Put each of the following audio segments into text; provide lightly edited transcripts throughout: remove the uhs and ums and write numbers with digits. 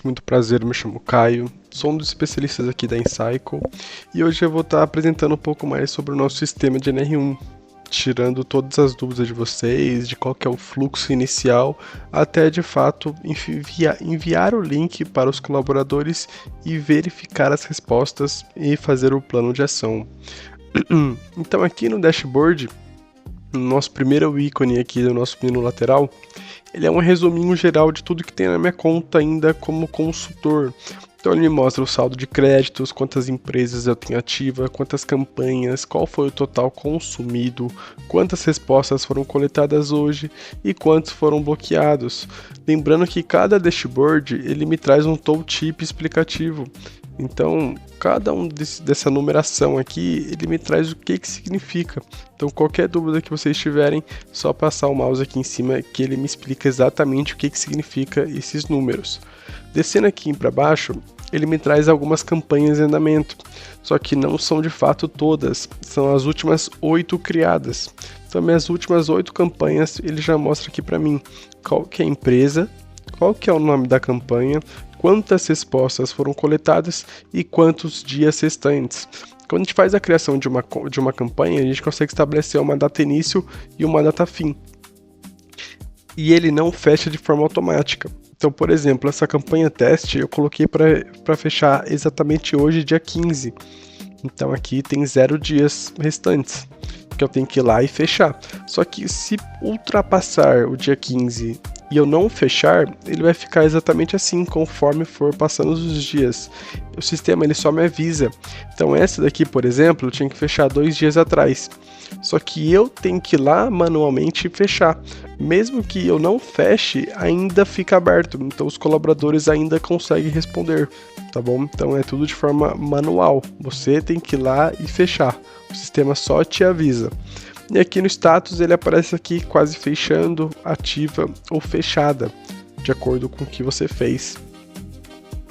Muito prazer, me chamo Caio, sou um dos especialistas aqui da Incycle e hoje eu vou estar apresentando um pouco mais sobre o nosso sistema de NR1, tirando todas as dúvidas de vocês, de qual que é o fluxo inicial, até de fato enviar o link para os colaboradores e verificar as respostas e fazer o plano de ação. Então aqui no dashboard, no nosso primeiro ícone aqui do nosso menu lateral, ele é um resuminho geral de tudo que tem na minha conta ainda como consultor. Então ele me mostra o saldo de créditos, quantas empresas eu tenho ativa, quantas campanhas, qual foi o total consumido, quantas respostas foram coletadas hoje e quantos foram bloqueados. Lembrando que cada dashboard ele me traz um tooltip explicativo. Então, cada dessa numeração aqui, ele me traz o que significa. Então, qualquer dúvida que vocês tiverem, só passar o mouse aqui em cima que ele me explica exatamente o que significa esses números. Descendo aqui para baixo, ele me traz algumas campanhas em andamento, só que não são de fato todas, são as últimas 8 criadas. Então, minhas últimas 8 campanhas, ele já mostra aqui para mim qual que é a empresa, qual que é o nome da campanha, quantas respostas foram coletadas e quantos dias restantes. Quando a gente faz a criação de uma campanha, a gente consegue estabelecer uma data início e uma data fim. E ele não fecha de forma automática. Então, por exemplo, essa campanha teste eu coloquei para fechar exatamente hoje, dia 15. Então aqui tem 0 dias restantes, que eu tenho que ir lá e fechar. Só que se ultrapassar o dia 15 e eu não fechar, ele vai ficar exatamente assim, conforme for passando os dias. O sistema ele só me avisa. Então essa daqui, por exemplo, eu tinha que fechar 2 dias atrás. Só que eu tenho que ir lá manualmente fechar. Mesmo que eu não feche, ainda fica aberto. Então os colaboradores ainda conseguem responder, tá bom? Então é tudo de forma manual. Você tem que ir lá e fechar. O sistema só te avisa. E aqui no status ele aparece aqui quase fechando, ativa ou fechada, de acordo com o que você fez,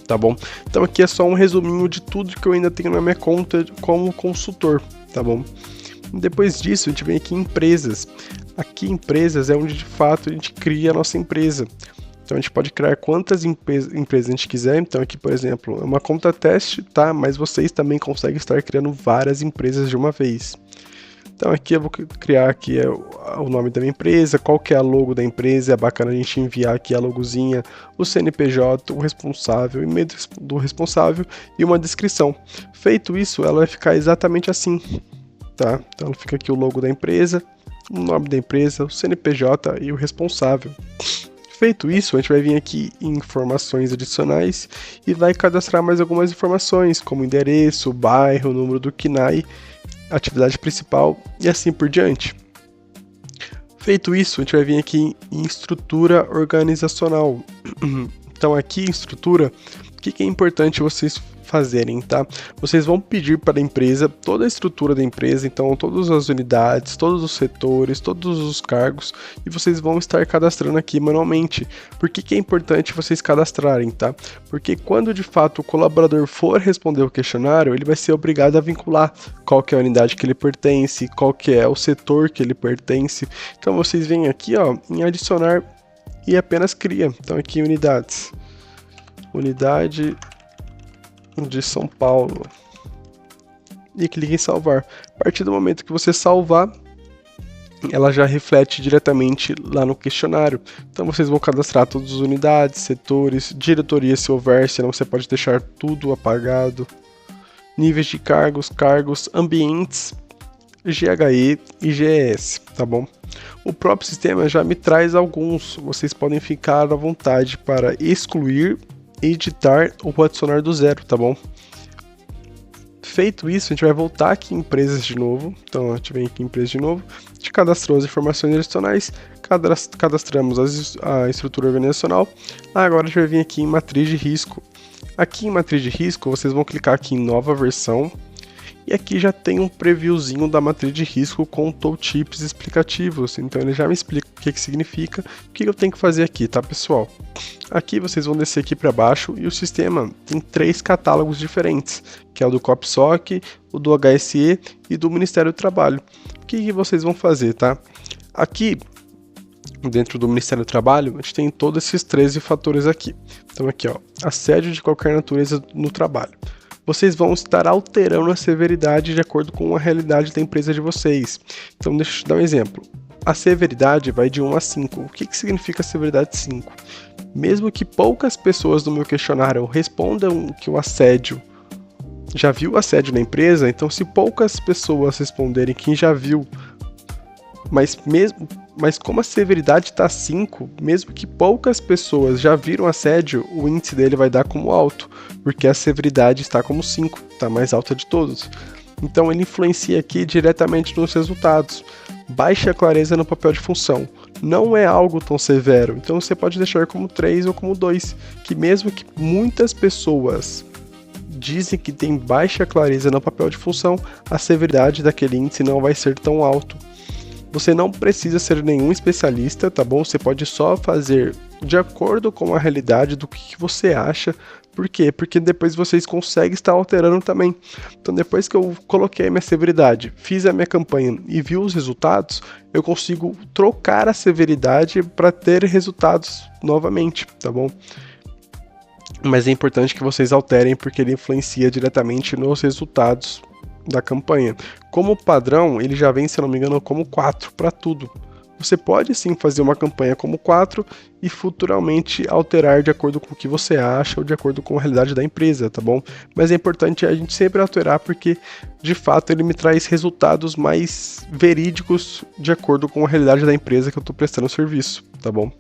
tá bom? Então aqui é só um resuminho de tudo que eu ainda tenho na minha conta como consultor, tá bom? Depois disso a gente vem aqui em empresas. Aqui empresas é onde de fato a gente cria a nossa empresa. Então a gente pode criar quantas empresas a gente quiser. Então aqui, por exemplo, é uma conta teste, tá? Mas vocês também conseguem estar criando várias empresas de uma vez. Então aqui eu vou criar aqui o nome da minha empresa, qual que é a logo da empresa, é bacana a gente enviar aqui a logozinha, o CNPJ, o responsável, o e-mail do responsável e uma descrição. Feito isso, ela vai ficar exatamente assim, tá? Então fica aqui o logo da empresa, o nome da empresa, o CNPJ e o responsável. Feito isso, a gente vai vir aqui em informações adicionais e vai cadastrar mais algumas informações, como endereço, bairro, número do CNAE, atividade principal e assim por diante. Feito isso, a gente vai vir aqui em estrutura organizacional. Então aqui em estrutura, o que é importante vocês fazerem, tá? Vocês vão pedir para a empresa toda a estrutura da empresa, então todas as unidades, todos os setores, todos os cargos, e vocês vão estar cadastrando aqui manualmente. Por que é importante vocês cadastrarem, tá? Porque quando de fato o colaborador for responder o questionário, ele vai ser obrigado a vincular qual que é a unidade que ele pertence, qual que é o setor que ele pertence. Então vocês vêm aqui, ó, em adicionar e apenas cria. Então aqui unidades. Unidade de São Paulo e clique em salvar. A partir do momento que você salvar, ela já reflete diretamente lá no questionário. Então vocês vão cadastrar todas as unidades, setores, diretoria se houver, senão você pode deixar tudo apagado, níveis de cargos, ambientes, GHE e GES, tá bom? O próprio sistema já me traz alguns, vocês podem ficar à vontade para excluir, editar ou adicionar do zero, tá bom? Feito isso, a gente vai voltar aqui em empresas de novo. Então a gente vem aqui em empresas de novo, a gente cadastrou as informações adicionais, cadastramos a estrutura organizacional. Agora a gente vai vir aqui em matriz de risco. Aqui em matriz de risco, vocês vão clicar aqui em nova versão. E aqui já tem um previewzinho da matriz de risco com tooltips explicativos. Então ele já me explica o que significa, o que eu tenho que fazer aqui, tá, pessoal? Aqui vocês vão descer aqui para baixo e o sistema tem 3 catálogos diferentes, que é o do COPSOC, o do HSE e do Ministério do Trabalho. O que vocês vão fazer, tá? Aqui dentro do Ministério do Trabalho, a gente tem todos esses 13 fatores aqui. Então aqui, ó, assédio de qualquer natureza no trabalho. Vocês vão estar alterando a severidade de acordo com a realidade da empresa de vocês. Então deixa eu te dar um exemplo. A severidade vai de 1 a 5. O que significa a severidade 5? Mesmo que poucas pessoas no meu questionário respondam que o assédio já viu assédio na empresa, então se poucas pessoas responderem que já viu, mas como a severidade está 5, mesmo que poucas pessoas já viram assédio, o índice dele vai dar como alto, porque a severidade está como 5, está mais alta de todos. Então ele influencia aqui diretamente nos resultados. Baixa clareza no papel de função. Não é algo tão severo, então você pode deixar como 3 ou como 2, que mesmo que muitas pessoas dizem que tem baixa clareza no papel de função, a severidade daquele índice não vai ser tão alto. Você não precisa ser nenhum especialista, tá bom? Você pode só fazer de acordo com a realidade do que você acha. Por quê? Porque depois vocês conseguem estar alterando também. Então depois que eu coloquei a minha severidade, fiz a minha campanha e vi os resultados, eu consigo trocar a severidade para ter resultados novamente, tá bom? Mas é importante que vocês alterem porque ele influencia diretamente nos resultados da campanha. Como padrão, ele já vem, se eu não me engano, como 4 para tudo. Você pode sim fazer uma campanha como 4 e futuramente alterar de acordo com o que você acha ou de acordo com a realidade da empresa, tá bom? Mas é importante a gente sempre alterar porque, de fato, ele me traz resultados mais verídicos de acordo com a realidade da empresa que eu estou prestando serviço, tá bom?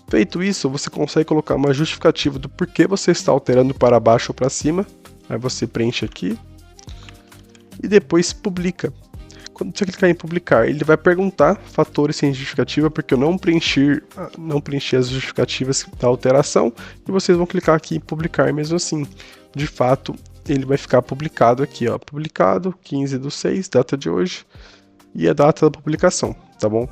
Feito isso, você consegue colocar uma justificativa do porquê você está alterando para baixo ou para cima. Aí você preenche aqui e depois publica. Quando você clicar em publicar, ele vai perguntar fatores sem justificativa, porque eu não preenchi as justificativas da alteração, e vocês vão clicar aqui em publicar mesmo assim. De fato, ele vai ficar publicado aqui, ó, publicado 15/6, data de hoje, e a data da publicação, tá bom?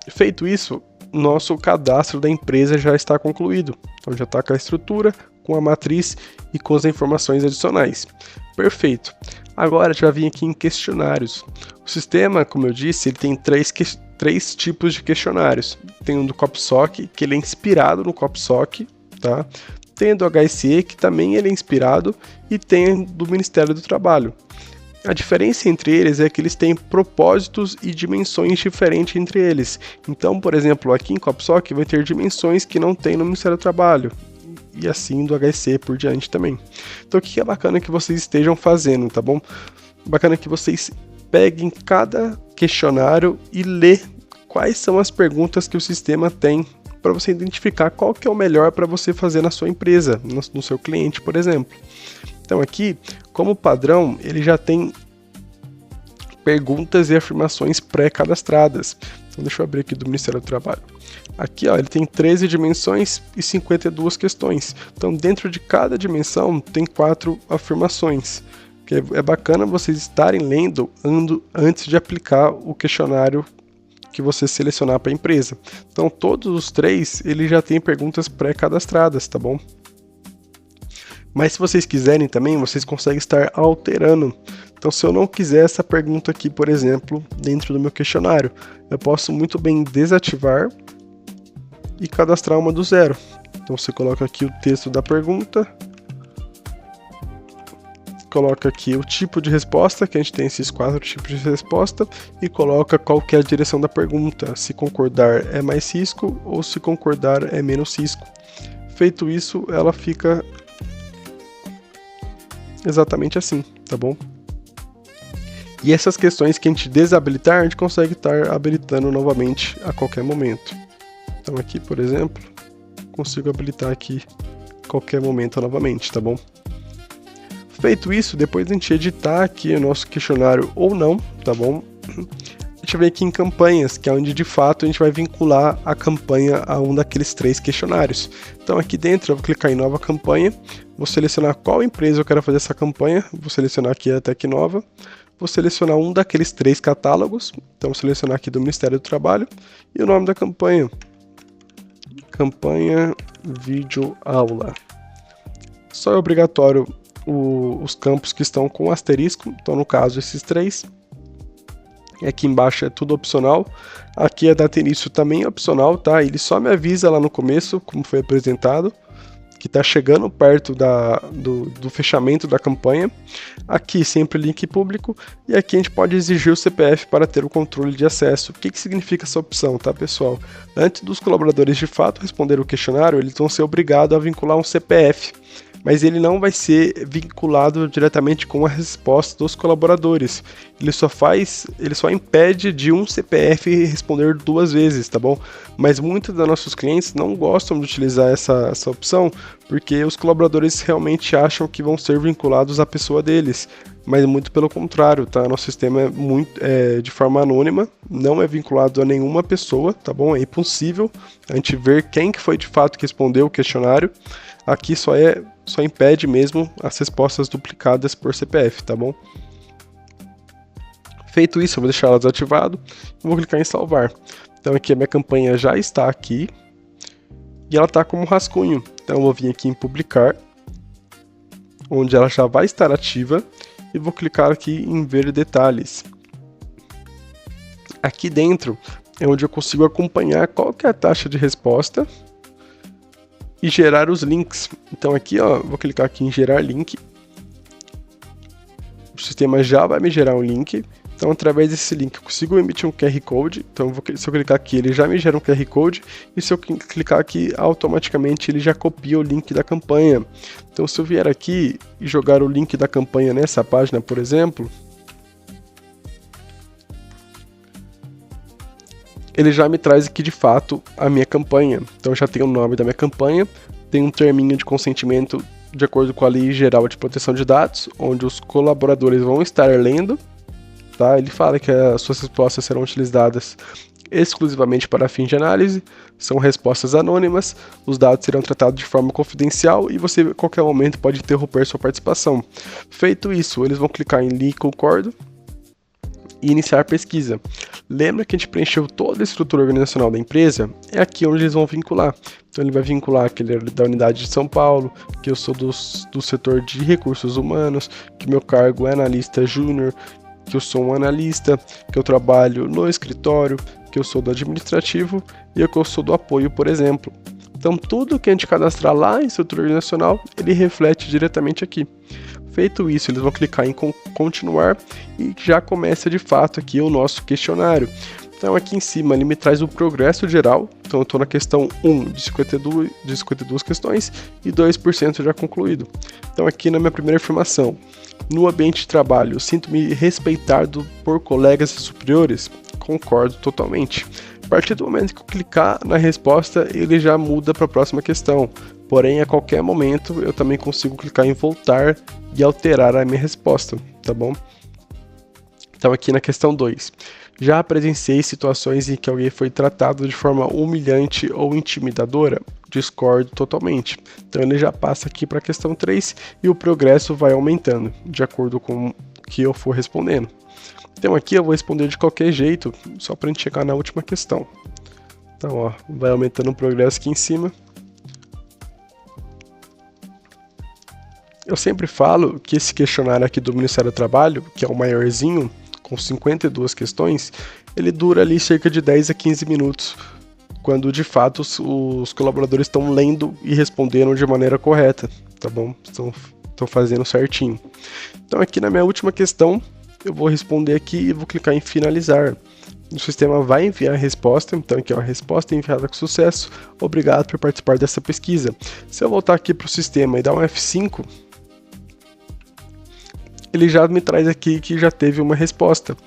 Feito isso, nosso cadastro da empresa já está concluído. Então já está com a estrutura, com a matriz e com as informações adicionais. Perfeito. Agora já vim aqui em questionários. O sistema, como eu disse, ele tem três tipos de questionários. Tem um do COPSOC, que ele é inspirado no COPSOC, tá? Tem do HSE, que também ele é inspirado, e tem do Ministério do Trabalho. A diferença entre eles é que eles têm propósitos e dimensões diferentes entre eles. Então, por exemplo, aqui em COPSOC vai ter dimensões que não tem no Ministério do Trabalho. E assim do HSE por diante também. Então o que é bacana que vocês estejam fazendo, tá bom? Bacana que vocês peguem cada questionário e lê quais são as perguntas que o sistema tem para você identificar qual que é o melhor para você fazer na sua empresa, no seu cliente, por exemplo. Então aqui, como padrão, ele já tem perguntas e afirmações pré-cadastradas. Então deixa eu abrir aqui do Ministério do Trabalho. Aqui, ó, ele tem 13 dimensões e 52 questões. Então, dentro de cada dimensão, tem 4 afirmações. Que é bacana vocês estarem lendo antes de aplicar o questionário que você selecionar para a empresa. Então, todos os 3, ele já tem perguntas pré-cadastradas, tá bom? Mas se vocês quiserem também, vocês conseguem estar alterando. Então, se eu não quiser essa pergunta aqui, por exemplo, dentro do meu questionário, eu posso muito bem desativar e cadastrar uma do zero. Então você coloca aqui o texto da pergunta, coloca aqui o tipo de resposta, que a gente tem esses 4 tipos de resposta, e coloca qual que é a direção da pergunta, se concordar é mais risco ou se concordar é menos risco. Feito isso, ela fica exatamente assim, tá bom? E essas questões que a gente desabilitar, a gente consegue estar habilitando novamente a qualquer momento. Então aqui, por exemplo, consigo habilitar aqui a qualquer momento novamente, tá bom? Feito isso, depois de a gente editar aqui o nosso questionário ou não, tá bom? A gente vem aqui em campanhas, que é onde de fato a gente vai vincular a campanha a um daqueles 3 questionários. Então aqui dentro eu vou clicar em nova campanha, vou selecionar qual empresa eu quero fazer essa campanha, vou selecionar aqui a Tecnova, vou selecionar um daqueles 3 catálogos, então vou selecionar aqui do Ministério do Trabalho e o nome da campanha. Campanha vídeo aula. Só é obrigatório os campos que estão com asterisco, então no caso esses 3. E aqui embaixo é tudo opcional. Aqui a data início também é opcional, tá? Ele só me avisa lá no começo, como foi apresentado, que está chegando perto do fechamento da campanha. Aqui sempre link público, e aqui a gente pode exigir o CPF para ter o controle de acesso. O que significa essa opção, tá, pessoal? Antes dos colaboradores de fato responder o questionário, eles vão ser obrigados a vincular um CPF, mas ele não vai ser vinculado diretamente com a resposta dos colaboradores. Ele só impede de um CPF responder 2 vezes, tá bom? Mas muitos dos nossos clientes não gostam de utilizar essa opção, porque os colaboradores realmente acham que vão ser vinculados à pessoa deles. Mas muito pelo contrário, tá? Nosso sistema é de forma anônima, não é vinculado a nenhuma pessoa, tá bom? É impossível a gente ver quem que foi de fato que respondeu o questionário. Aqui só impede mesmo as respostas duplicadas por CPF, tá bom? Feito isso, eu vou deixar ela desativado e vou clicar em salvar. Então aqui a minha campanha já está aqui e ela está como rascunho. Então eu vou vir aqui em publicar, onde ela já vai estar ativa, e vou clicar aqui em ver detalhes. Aqui dentro é onde eu consigo acompanhar qual que é a taxa de resposta e gerar os links. Então aqui, ó, vou clicar aqui em gerar link. O sistema já vai me gerar um link. Então, através desse link, eu consigo emitir um QR Code. Então, se eu clicar aqui, ele já me gera um QR Code. E se eu clicar aqui, automaticamente ele já copia o link da campanha. Então, se eu vier aqui e jogar o link da campanha nessa página, por exemplo, ele já me traz aqui de fato a minha campanha. Então já tem o nome da minha campanha, tem um terminho de consentimento de acordo com a Lei Geral de Proteção de Dados, onde os colaboradores vão estar lendo, tá? Ele fala que as suas respostas serão utilizadas exclusivamente para fins de análise, são respostas anônimas, os dados serão tratados de forma confidencial e você a qualquer momento pode interromper sua participação. Feito isso, eles vão clicar em li concordo e iniciar pesquisa. Lembra que a gente preencheu toda a estrutura organizacional da empresa? É aqui onde eles vão vincular. Então ele vai vincular que ele é da unidade de São Paulo, que eu sou do setor de recursos humanos, que meu cargo é analista júnior, que eu sou um analista, que eu trabalho no escritório, que eu sou do administrativo e que eu sou do apoio, por exemplo. Então tudo que a gente cadastrar lá em estrutura organizacional, ele reflete diretamente aqui. Feito isso, eles vão clicar em continuar e já começa de fato aqui o nosso questionário. Então aqui em cima ele me traz o progresso geral, então eu estou na questão 1 de 52 questões e 2% já concluído. Então aqui na minha primeira afirmação, no ambiente de trabalho, sinto-me respeitado por colegas e superiores? Concordo totalmente. A partir do momento que eu clicar na resposta, ele já muda para a próxima questão. Porém, a qualquer momento, eu também consigo clicar em voltar e alterar a minha resposta, tá bom? Então, aqui na questão 2. Já presenciei situações em que alguém foi tratado de forma humilhante ou intimidadora? Discordo totalmente. Então, ele já passa aqui para a questão 3 e o progresso vai aumentando, de acordo com o que eu for respondendo. Então, aqui eu vou responder de qualquer jeito, só para a gente chegar na última questão. Então, ó, vai aumentando o progresso aqui em cima. Eu sempre falo que esse questionário aqui do Ministério do Trabalho, que é o maiorzinho, com 52 questões, ele dura ali cerca de 10 a 15 minutos, quando de fato os colaboradores estão lendo e respondendo de maneira correta, tá bom? Estão fazendo certinho. Então aqui na minha última questão, eu vou responder aqui e vou clicar em finalizar. O sistema vai enviar a resposta, então aqui ó, a resposta enviada com sucesso, obrigado por participar dessa pesquisa. Se eu voltar aqui para o sistema e dar um F5, ele já me traz aqui que já teve uma resposta.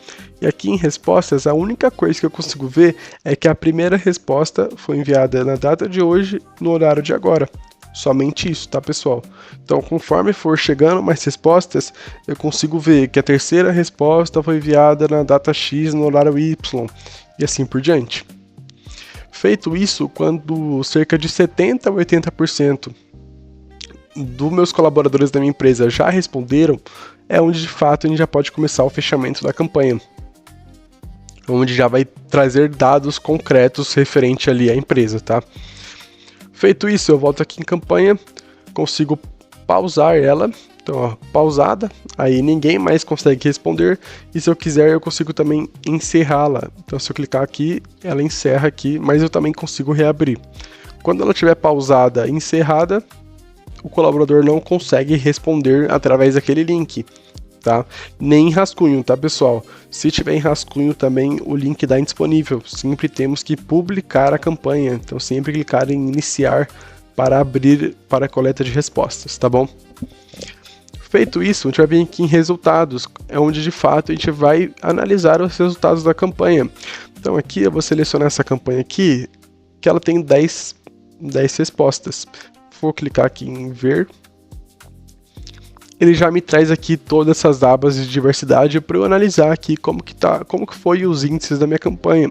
E aqui em respostas, a única coisa que eu consigo ver é que a primeira resposta foi enviada na data de hoje, no horário de agora. Somente isso, tá, pessoal? Então, conforme for chegando mais respostas, eu consigo ver que a terceira resposta foi enviada na data X, no horário Y, e assim por diante. Feito isso, quando cerca de 70% a 80% dos meus colaboradores da minha empresa já responderam, é onde de fato a gente já pode começar o fechamento da campanha, onde já vai trazer dados concretos referente ali à empresa, tá? Feito isso, eu volto aqui em campanha, consigo pausar ela Então, ó, pausada, aí ninguém mais consegue responder, e se eu quiser eu consigo também encerrá-la. Então, se eu clicar aqui, ela encerra aqui, mas eu também consigo reabrir. Quando ela estiver pausada e encerrada, o colaborador não consegue responder através daquele link, tá? Nem em rascunho, tá, pessoal? Se tiver em rascunho também, o link dá indisponível. Sempre temos que publicar a campanha, então sempre clicar em iniciar para abrir para a coleta de respostas, tá bom? Feito isso, a gente vai vir aqui em resultados, é onde de fato a gente vai analisar os resultados da campanha. Então aqui eu vou selecionar essa campanha aqui, que ela tem 10 respostas. Vou clicar aqui em ver. Ele já me traz aqui todas essas abas de diversidade para eu analisar aqui como que foi os índices da minha campanha.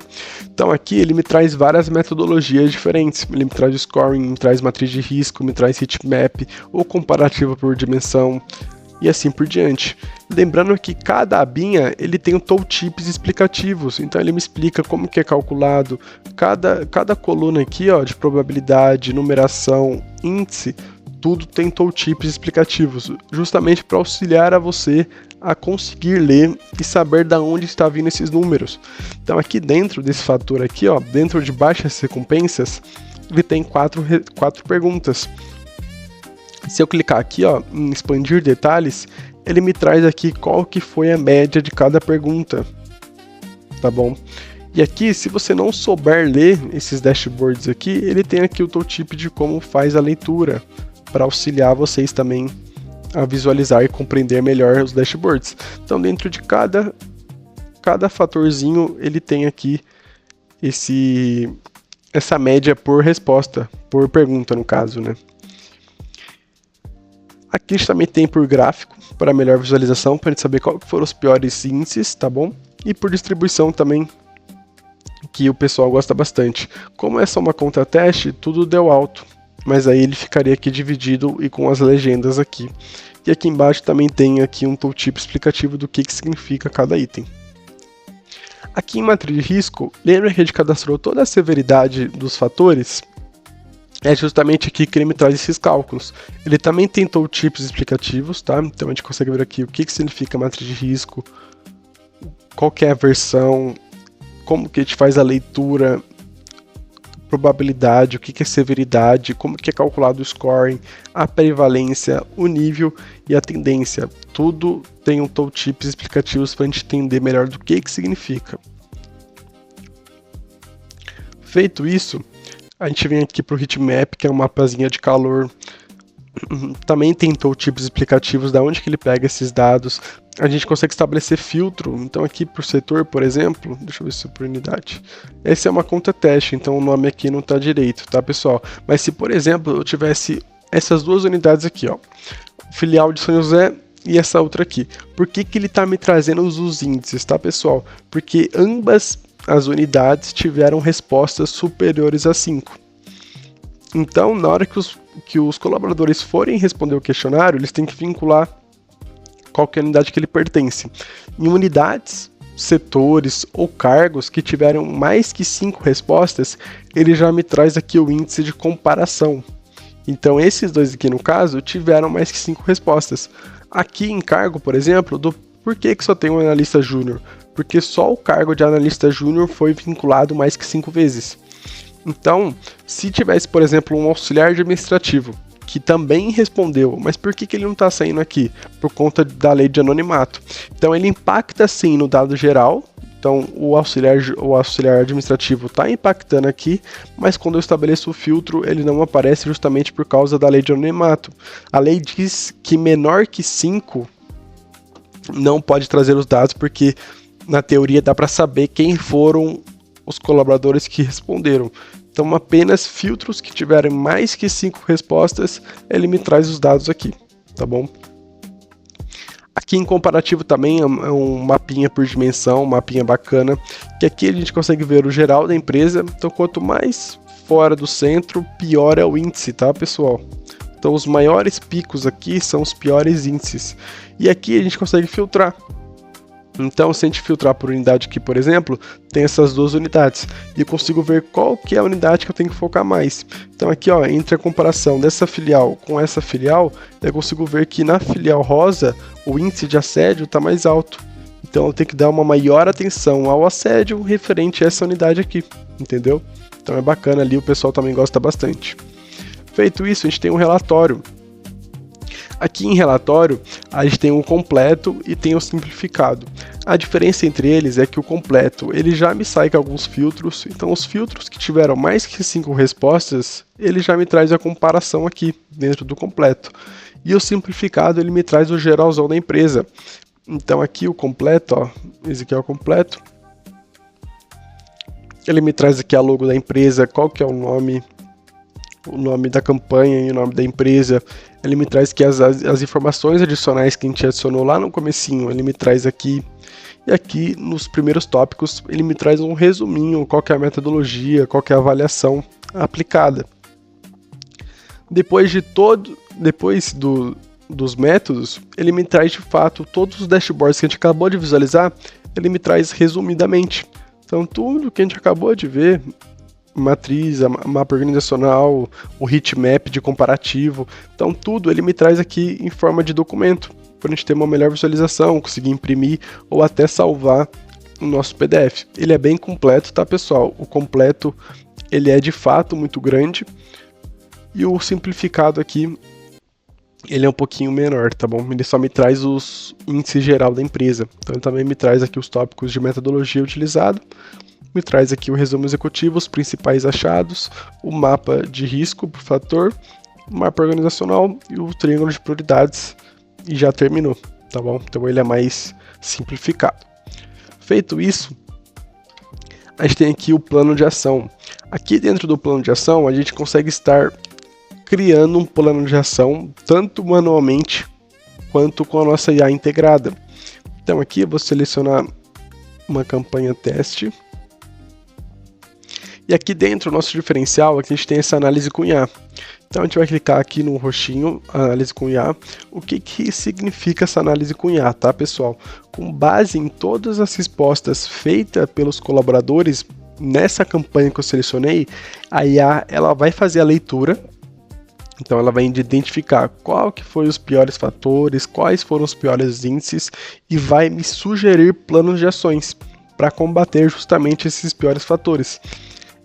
Então aqui ele me traz várias metodologias diferentes. Ele me traz o scoring, me traz matriz de risco, me traz heatmap, ou comparativo por dimensão, e assim por diante. Lembrando que cada abinha ele tem tooltips explicativos, então ele me explica como que é calculado cada coluna aqui, ó, de probabilidade, numeração, índice. Tudo tem tooltips explicativos, justamente para auxiliar a você a conseguir ler e saber de onde está vindo esses números. Então aqui dentro desse fator aqui, ó, dentro de baixas recompensas, ele tem quatro perguntas. Se eu clicar aqui, ó, em expandir detalhes, ele me traz aqui qual que foi a média de cada pergunta, tá bom? E aqui, se você não souber ler esses dashboards aqui, ele tem aqui o tooltip de como faz a leitura, para auxiliar vocês também a visualizar e compreender melhor os dashboards. Então, dentro de cada fatorzinho, ele tem aqui essa média por resposta, por pergunta no caso, né? Aqui a gente também tem por gráfico, para melhor visualização, para a gente saber qual foram os piores índices, tá bom? E por distribuição também, que o pessoal gosta bastante. Como essa é uma conta teste, tudo deu alto, mas aí ele ficaria aqui dividido e com as legendas aqui. E aqui embaixo também tem aqui um tooltip explicativo do que significa cada item. Aqui em matriz de risco, lembra que a gente cadastrou toda a severidade dos fatores? É justamente aqui que ele me traz esses cálculos. Ele também tem tooltips explicativos, tá? Então a gente consegue ver aqui o que significa matriz de risco, qual que é a versão, como que a gente faz a leitura, probabilidade, o que é severidade, como que é calculado o scoring, a prevalência, o nível e a tendência. Tudo tem um tooltips explicativos para a gente entender melhor do que significa. Feito isso, a gente vem aqui para o heatmap, que é um mapazinha de calor. Também tem tooltips explicativos de onde que ele pega esses dados. A gente consegue estabelecer filtro. Então aqui por setor, por exemplo, deixa eu ver se é por unidade. Essa é uma conta teste, então o nome aqui não está direito, tá, pessoal? Mas se, por exemplo, eu tivesse essas duas unidades aqui, ó, filial de São José e essa outra aqui. Por que ele está me trazendo os índices, tá, pessoal? Porque ambas as unidades tiveram respostas superiores a 5. Então, na hora que os colaboradores forem responder o questionário, eles têm que vincular qual que é a unidade que ele pertence. Em unidades, setores ou cargos que tiveram mais que 5 respostas, ele já me traz aqui o índice de comparação. Então, esses dois aqui, no caso, tiveram mais que 5 respostas. Aqui em cargo, por exemplo, por que só tem um analista júnior? Porque só o cargo de analista júnior foi vinculado mais que 5 vezes. Então, se tivesse, por exemplo, um auxiliar administrativo que também respondeu, mas por que ele não está saindo aqui? Por conta da lei de anonimato. Então, ele impacta sim no dado geral. Então, o auxiliar administrativo está impactando aqui, mas quando eu estabeleço o filtro, ele não aparece justamente por causa da lei de anonimato. A lei diz que menor que 5 não pode trazer os dados, porque na teoria dá para saber quem foram os colaboradores que responderam. Então, apenas filtros que tiverem mais que 5 respostas, ele me traz os dados aqui, tá bom? Aqui em comparativo também é um mapinha por dimensão, um mapinha bacana, que aqui a gente consegue ver o geral da empresa. Então, quanto mais fora do centro, pior é o índice, tá, pessoal? Então, os maiores picos aqui são os piores índices. E aqui a gente consegue filtrar. Então, se a gente filtrar por unidade aqui, por exemplo, tem essas duas unidades. E eu consigo ver qual que é a unidade que eu tenho que focar mais. Então aqui, ó, entre a comparação dessa filial com essa filial, eu consigo ver que na filial rosa, o índice de assédio está mais alto. Então eu tenho que dar uma maior atenção ao assédio referente a essa unidade aqui, entendeu? Então é bacana ali, o pessoal também gosta bastante. Feito isso, a gente tem um relatório. Aqui em relatório, a gente tem o completo e tem o simplificado. A diferença entre eles é que o completo, ele já me sai com alguns filtros, então os filtros que tiveram mais que 5 respostas, ele já me traz a comparação aqui, dentro do completo. E o simplificado, ele me traz o geralzão da empresa. Então aqui o completo, ó, esse aqui é o completo. Ele me traz aqui a logo da empresa, qual que é o nome da campanha e o nome da empresa. Ele me traz aqui as informações adicionais que a gente adicionou lá no comecinho, ele me traz aqui. E aqui nos primeiros tópicos ele me traz um resuminho, qual que é a metodologia, qual que é a avaliação aplicada. Depois dos métodos, ele me traz de fato todos os dashboards que a gente acabou de visualizar, ele me traz resumidamente. Então tudo que a gente acabou de ver, matriz, mapa organizacional, o heatmap de comparativo, então tudo ele me traz aqui em forma de documento, para a gente ter uma melhor visualização, conseguir imprimir ou até salvar o nosso PDF. Ele é bem completo, tá pessoal? O completo ele é de fato muito grande e o simplificado aqui ele é um pouquinho menor, tá bom? Ele só me traz os índices geral da empresa, então ele também me traz aqui os tópicos de metodologia utilizado, me traz aqui o resumo executivo, os principais achados, o mapa de risco por fator, o mapa organizacional e o triângulo de prioridades, e já terminou, tá bom? Então ele é mais simplificado. Feito isso, a gente tem aqui o plano de ação. Aqui dentro do plano de ação, a gente consegue estar criando um plano de ação, tanto manualmente, quanto com a nossa IA integrada. Então aqui eu vou selecionar uma campanha teste. E aqui dentro, o nosso diferencial, aqui a gente tem essa análise com IA. Então a gente vai clicar aqui no roxinho, análise com IA. O que significa essa análise com IA, tá pessoal? Com base em todas as respostas feitas pelos colaboradores, nessa campanha que eu selecionei, a IA ela vai fazer a leitura. Então ela vai identificar qual que foi os piores fatores, quais foram os piores índices e vai me sugerir planos de ações para combater justamente esses piores fatores.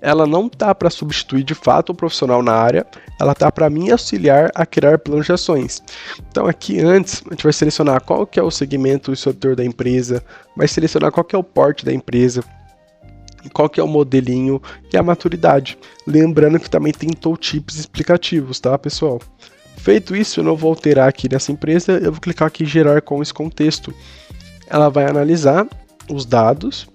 Ela não tá para substituir de fato o profissional na área, ela tá para me auxiliar a criar planos de ações. Então aqui antes, a gente vai selecionar qual que é o segmento e o setor da empresa, vai selecionar qual que é o porte da empresa, qual que é o modelinho e a maturidade. Lembrando que também tem tooltips explicativos, tá pessoal? Feito isso, eu não vou alterar aqui nessa empresa, eu vou clicar aqui em gerar com esse contexto. Ela vai analisar os dados,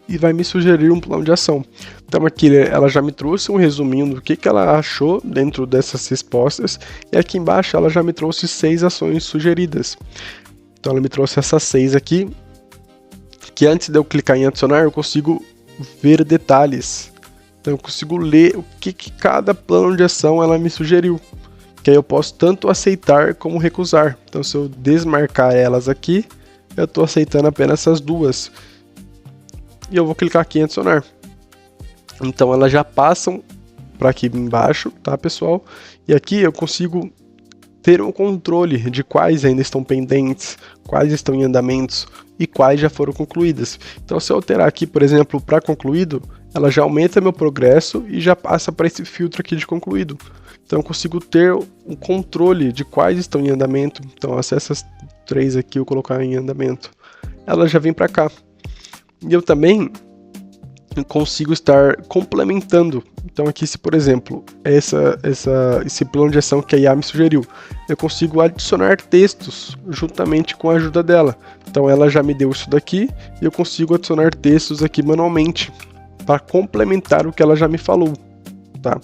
e vai me sugerir um plano de ação. Então aqui ela já me trouxe um resuminho do que ela achou dentro dessas respostas, e aqui embaixo ela já me trouxe 6 ações sugeridas. Então ela me trouxe essas 6 aqui, que antes de eu clicar em adicionar eu consigo ver detalhes. Então eu consigo ler o que cada plano de ação ela me sugeriu, que aí eu posso tanto aceitar como recusar. Então se eu desmarcar elas aqui, eu estou aceitando apenas essas duas. E eu vou clicar aqui em adicionar. Então elas já passam para aqui embaixo, tá pessoal? E aqui eu consigo ter um controle de quais ainda estão pendentes, quais estão em andamentos e quais já foram concluídas. Então se eu alterar aqui, por exemplo, para concluído, ela já aumenta meu progresso e já passa para esse filtro aqui de concluído. Então eu consigo ter um controle de quais estão em andamento. Então se essas 3 aqui eu colocar em andamento, ela já vem para cá. E eu também consigo estar complementando. Então aqui se, por exemplo, esse plano de ação que a IA me sugeriu, eu consigo adicionar textos juntamente com a ajuda dela. Então ela já me deu isso daqui e eu consigo adicionar textos aqui manualmente para complementar o que ela já me falou, tá?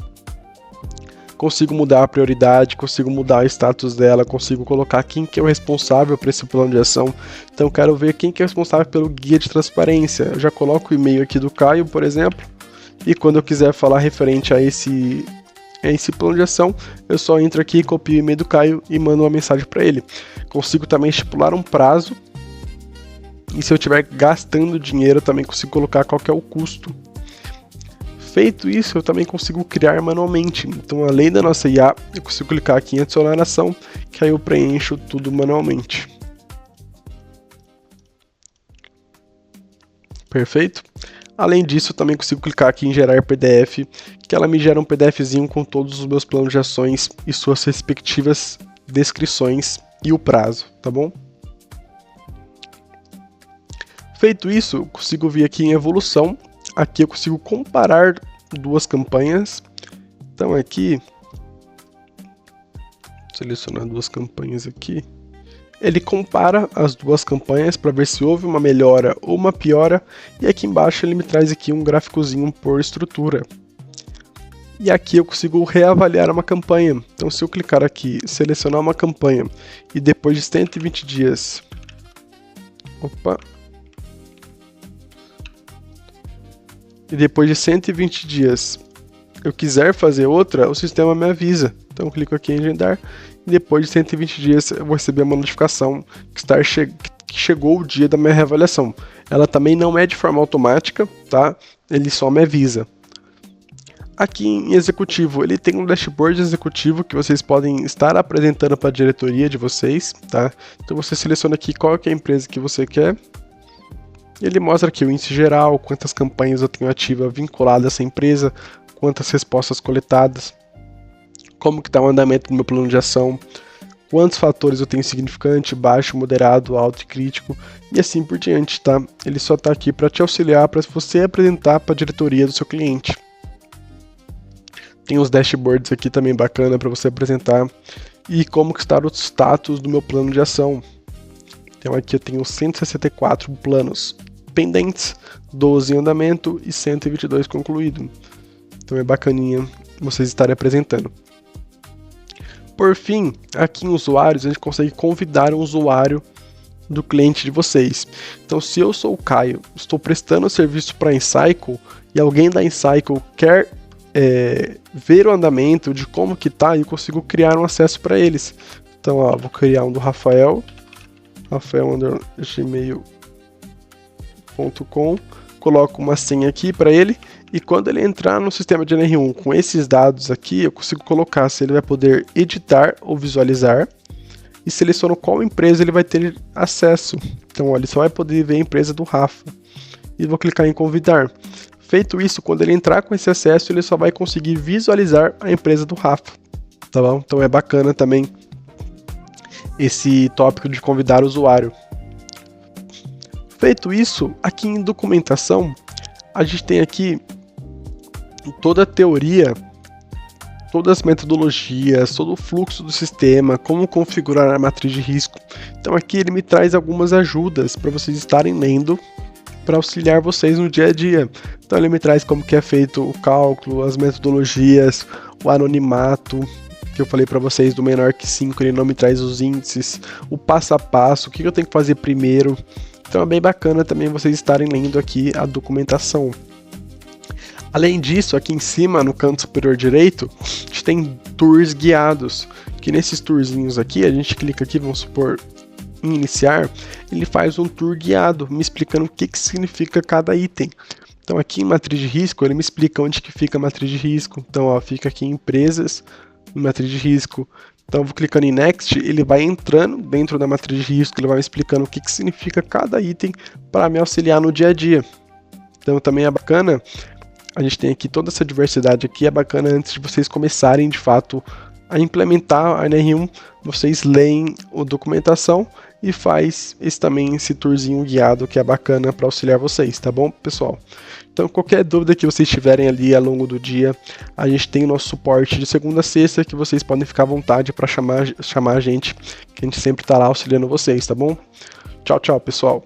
Consigo mudar a prioridade, consigo mudar o status dela, consigo colocar quem que é o responsável por esse plano de ação. Então eu quero ver quem que é responsável pelo guia de transparência. Eu já coloco o e-mail aqui do Caio, por exemplo, e quando eu quiser falar referente a esse plano de ação, eu só entro aqui, copio o e-mail do Caio e mando uma mensagem para ele. Consigo também estipular um prazo, e se eu estiver gastando dinheiro, eu também consigo colocar qual que é o custo. Feito isso, eu também consigo criar manualmente. Então, além da nossa IA, eu consigo clicar aqui em adicionar ação, que aí eu preencho tudo manualmente. Perfeito? Além disso, eu também consigo clicar aqui em gerar PDF, que ela me gera um PDFzinho com todos os meus planos de ações e suas respectivas descrições e o prazo, tá bom? Feito isso, eu consigo vir aqui em evolução. Aqui eu consigo comparar duas campanhas. Então aqui, selecionar duas campanhas aqui. Ele compara as duas campanhas para ver se houve uma melhora ou uma piora. E aqui embaixo ele me traz aqui um gráficozinho por estrutura. E aqui eu consigo reavaliar uma campanha. Então se eu clicar aqui, selecionar uma campanha e depois de 120 dias... E depois de 120 dias eu quiser fazer outra, o sistema me avisa. Então eu clico aqui em agendar e depois de 120 dias eu vou receber uma notificação que chegou o dia da minha reavaliação. Ela também não é de forma automática, tá? Ele só me avisa. Aqui em executivo, ele tem um dashboard executivo que vocês podem estar apresentando para a diretoria de vocês, tá? Então você seleciona aqui qual que é a empresa que você quer. Ele mostra aqui o índice geral, quantas campanhas eu tenho ativa vinculada a essa empresa, quantas respostas coletadas, como que está o andamento do meu plano de ação, quantos fatores eu tenho significante, baixo, moderado, alto e crítico, e assim por diante, tá? Ele só está aqui para te auxiliar, para você apresentar para a diretoria do seu cliente. Tem os dashboards aqui também bacana para você apresentar, e como que está o status do meu plano de ação. Então aqui eu tenho 164 planos pendentes, 12 em andamento e 122 concluído. Então é bacaninha vocês estarem apresentando. Por fim, aqui em usuários, a gente consegue convidar um usuário do cliente de vocês. Então se eu sou o Caio, estou prestando serviço para a Incycle e alguém da Incycle quer ver o andamento de como que tá, eu consigo criar um acesso para eles. Então ó, vou criar um do Rafael. Rafael_gmail.com, coloco uma senha aqui para ele e quando ele entrar no sistema de NR1 com esses dados aqui, eu consigo colocar se ele vai poder editar ou visualizar e seleciono qual empresa ele vai ter acesso. Então, olha, ele só vai poder ver a empresa do Rafa e vou clicar em convidar. Feito isso, quando ele entrar com esse acesso, ele só vai conseguir visualizar a empresa do Rafa, tá bom? Então é bacana também esse tópico de convidar o usuário. Feito isso, aqui em documentação, a gente tem aqui toda a teoria, todas as metodologias, todo o fluxo do sistema, como configurar a matriz de risco. Então aqui ele me traz algumas ajudas para vocês estarem lendo, para auxiliar vocês no dia a dia. Então ele me traz como que é feito o cálculo, as metodologias, o anonimato, que eu falei para vocês do menor que 5, ele não me traz os índices, o passo a passo, o que eu tenho que fazer primeiro. Então é bem bacana também vocês estarem lendo aqui a documentação. Além disso, aqui em cima, no canto superior direito, a gente tem tours guiados, que nesses tourzinhos aqui, a gente clica aqui, vamos supor, em iniciar, ele faz um tour guiado, me explicando o que significa cada item. Então aqui em matriz de risco, ele me explica onde que fica a matriz de risco. Então ó, fica aqui em empresas, em matriz de risco. Então eu vou clicando em Next, ele vai entrando dentro da matriz de risco, ele vai me explicando o que significa cada item para me auxiliar no dia a dia. Então também é bacana, a gente tem aqui toda essa diversidade aqui, é bacana antes de vocês começarem de fato a implementar a NR1, vocês leem a documentação e faz esse tourzinho guiado que é bacana para auxiliar vocês, tá bom, pessoal? Então qualquer dúvida que vocês tiverem ali ao longo do dia, a gente tem o nosso suporte de segunda a sexta, que vocês podem ficar à vontade para chamar a gente, que a gente sempre está lá auxiliando vocês, tá bom? Tchau, tchau, pessoal!